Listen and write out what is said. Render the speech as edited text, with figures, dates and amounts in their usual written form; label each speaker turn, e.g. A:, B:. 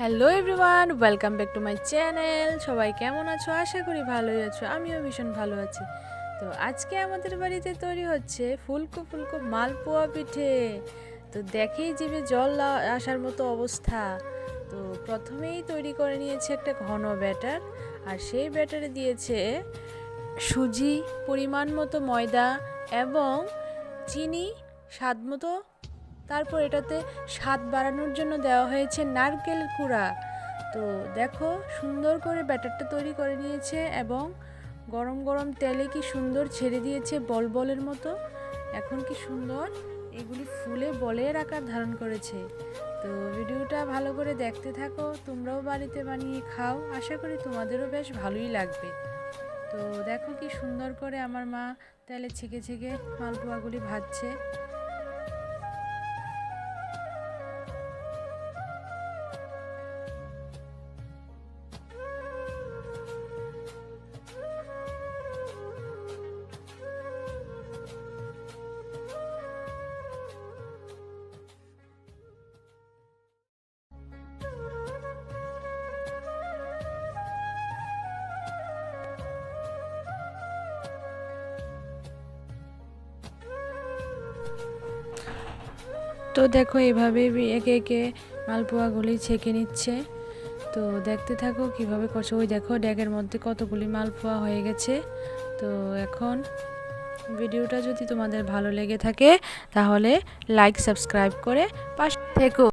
A: Hello everyone, welcome back to my channel. সবাই কেমন আছো? আশা করি ভালোই আছো। আমিও ভীষণ ভালো আছি। তো আজকে আমাদের বাড়িতে তৈরি হচ্ছে ফুলকো ফুলকো মালপোয়া পিঠে। তো দেখেই জিভে জল আসার মতো অবস্থা। তো প্রথমেই তৈরি করে নিয়েছে একটা ঘন ব্যাটার, আর সেই ব্যাটারে দিয়েছে সুজি, পরিমাণ মতো ময়দা এবং চিনি স্বাদ মতো। তারপর এটাতে স্বাদ বাড়ানোর জন্য দেওয়া হয়েছে নারকেল কুড়া। তো দেখো সুন্দর করে ব্যাটারটা তৈরি করে নিয়েছে এবং গরম গরম তেলে কি সুন্দর ছেড়ে দিয়েছে বল বলের মতো। এখন কি সুন্দর এগুলি ফুলে বলের আকার ধারণ করেছে। তো ভিডিওটা ভালো করে দেখতে থাকো, তোমরাও বাড়িতে বানিয়ে খাও, আশা করি তোমাদেরও বেশ ভালোই লাগবে। তো দেখো কি সুন্দর করে আমার মা তেলে ছেঁকে ছেঁকে মালপোয়াগুলি ভাজছে। তো দেখো এভাবে একে একে মালপোয়াগুলি ছেঁকে নিচ্ছে। তো দেখতে থাকো কিভাবে করছে। ওই দেখো ড্যাগের মধ্যে কতগুলি মালপোয়া হয়ে গেছে। তো এখন ভিডিওটা যদি তোমাদের ভালো লেগে থাকে তাহলে লাইক সাবস্ক্রাইব করে পাশে থেকো।